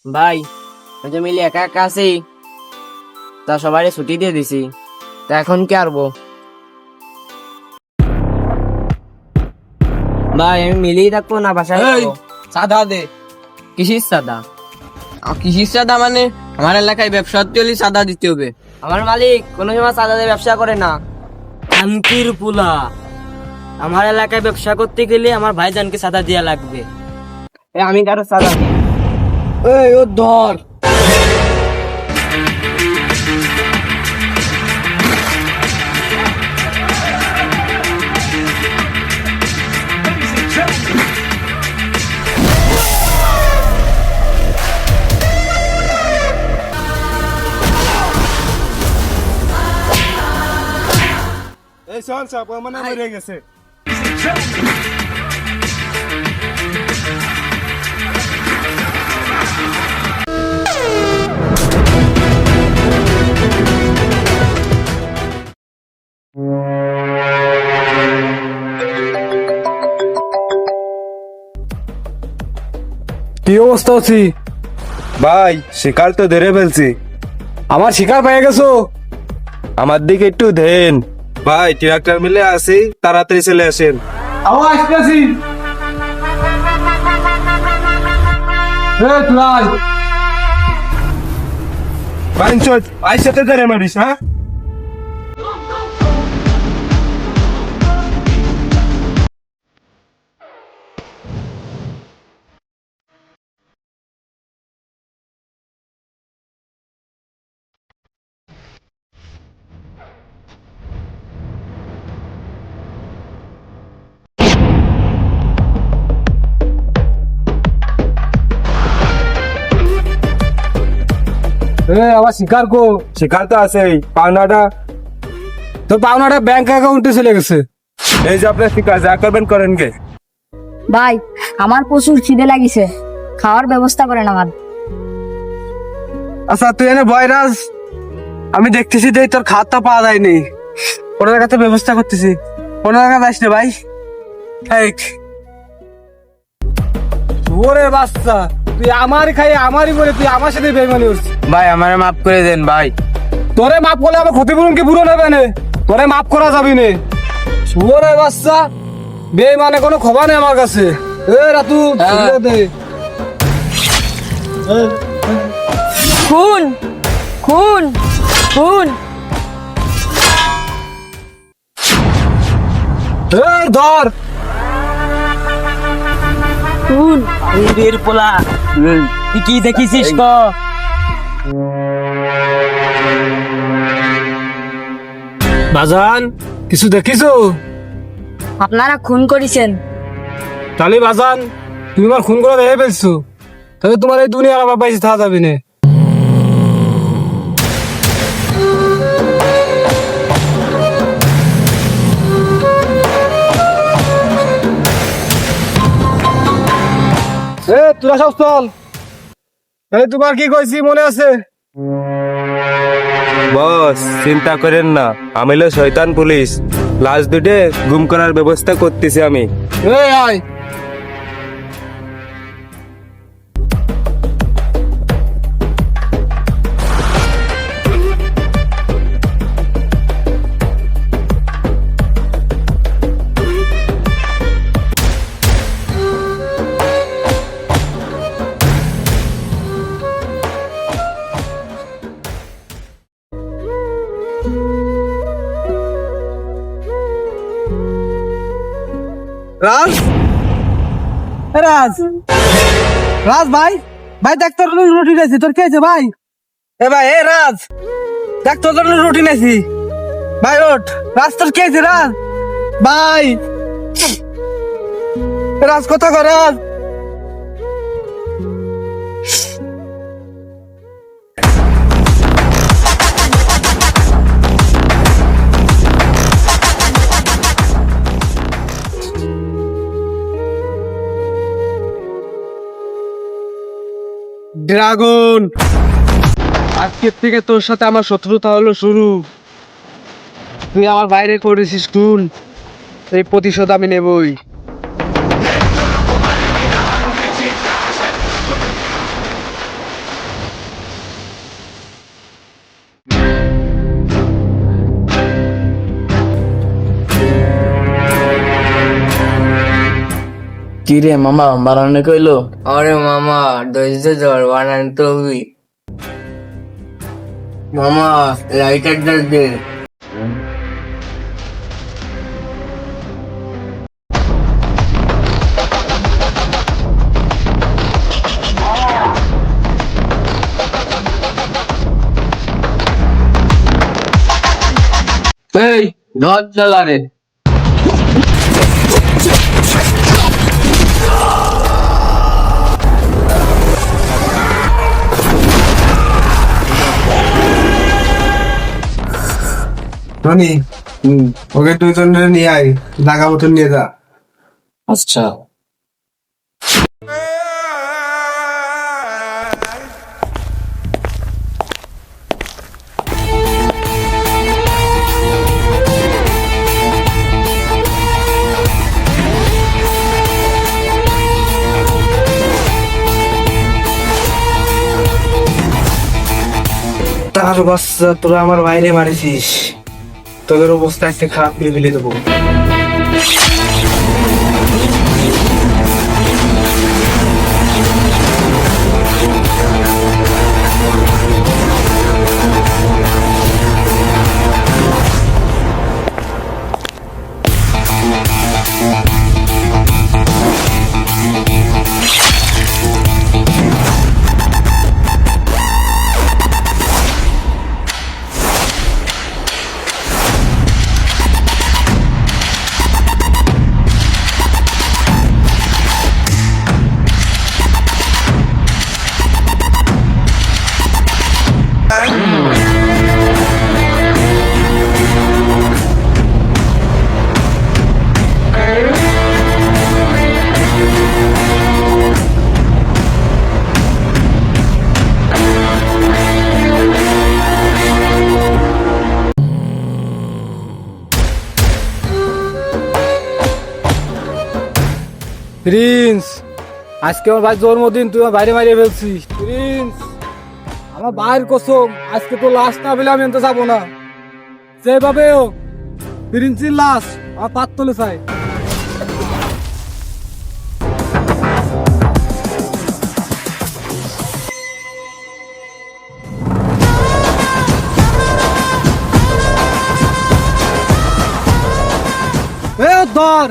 ভাই ওই যে মিলি একা একা আছি, তা সবাই ছুটি দিয়ে দিছি, তা এখন কি আরবো? ভাই আমি মিলিয়ে থাকবো না বাসায় যাবো? সাদা দে। কিসির সাদা? কিসির সাদা মানে আমার এলাকায় ব্যবসা করতে হলে সাদা দিতে হবে। আমার মালিক কোনো সময় সাদা দিয়ে ব্যবসা করে না। শান্তির পুলা, আমার এলাকায় ব্যবসা করতে গেলে আমার ভাইজানকে সাদা দেয়া লাগবে। আমি কারো সাদা দিই? এই ও ধর। এই শোন সব মানে মরে গেছে। কি অবস্থা আছি? ভাই শিকার তো ধরে ফেলছি। আমার শিকার পেয়ে গেছো? আমার দিকে একটু দেন ভাই, ট্রাক্টর মিলে আসি, তাড়াতাড়ি চলে আসেন। আবার আসতেছি। ভাই চল আই সাথে ধরে মারিস। হ্যাঁ আমার শিকার কো? শিকার তো আছে, পাওনাটা তোর পাওনাটা ব্যাংক অ্যাকাউন্টে চলে গেছে। এই যে আপনার শিকার, যা করবেন করেন গে। ভাই আমার প্রচুর খিদে লাগিছে, খাওয়ার ব্যবস্থা করেন আমার। আচ্ছা তুই এনে বয়রাজ, আমি দেখতেছি যে তোর খাতটা পাওয়া যায়নি, ওনার কাছে ব্যবস্থা করতেছি। ওনার কাছে আসলে ভাই ঠিক। ওরে বাচ্চা, তুই আমারই খাই আমারই বলে তুই আমার সাথে বেইমানি করছিস। ভাই আমারে মাফ করে দেন ভাই। তোরে মাফ করলে আমার ক্ষতিপূরণ কি পুরো নেবে না? তোরে মাফ করা যাবি না। ওরে বাচ্চা, বেইমানে কোনো খবর নেই আমার কাছে। এ রাতু ছেড়ে দে। খুন খুন খুন। এই ধর। খুন শান্তির পোলা, তুই কি দেখিছিস ক? বাজান কিছু দেখিছো? আপনারা খুন করেছেন। তাহলে বাজান তুমি আমার খুন করে দেখে ফেলছো, তাহলে তোমার এই দুনিয়ার আমার বাইসে থাকা যাবে না। এ তোরা সব চল। এই তোমার কি কইছি মনে আছে? বস চিন্তা করেন না, আমি হলো শয়তান পুলিশ। লাশ দুটে গুম করার ব্যবস্থা করতেছি আমি। এই আয়। রাজ, রাজ, রাজ ভাই, ভাই দেখ তোর রুটি নেছি, তোর খেয়েছে ভাই। এ ভাই এ রাজ, দেখ তোর জন্য রুটি নেছি ভাই, ওঠ। রাজ তোর খেয়েছে রাজ ভাই। রাজ কথা কর রাজ। ড্রাগন, আজকের থেকে তোর সাথে আমার শত্রুতা হলো শুরু। তুই আমার বাইরে করেছিস খুন, এই প্রতিশোধ আমি নেবই। কি রে মামা বানানো কইলো? আরে মামা ধৈর্য ধর বানান তো হবি। মামা লাইটারটা দে। এই ধর চালারে। রনি ওকে দুইজন নিয়ে আয়, জায়গা মতন নিয়ে যা। আচ্ছা তার বাচ্চা, তোরা আমার বাইরে মারিছিস, তোদের অবস্থা একটা খারাপ করে ফেলে দেবো। প্রিন্স, আজকে আমার ভাই জন্মদিন, তুই আমার বাইরে মারিয়ে ফেলছিস। প্রিন্স, আমার ভাইয়ের কসম, আজকে তো লাশ না পেলে আমি এনতে যাবো না। যেভাবে হোক প্রিন্সের লাশ আমার পাত তুলে চাই। ধর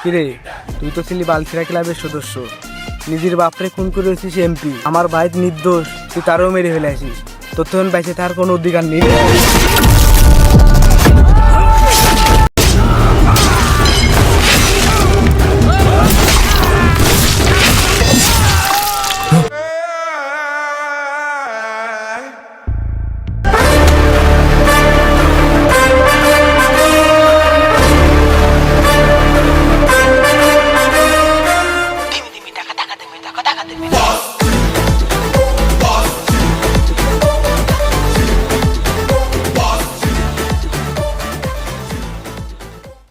কিরে, তুই তো ছিলি বালছিরা ক্লাবের সদস্য, নিজের বাপরে খুন করে হয়েছিস এমপি। আমার ভাই নির্দোষ, তুই তারও মেরে ফেলে আসিস। তোর তখন বেঁচে থাকার কোনো অধিকার নেই।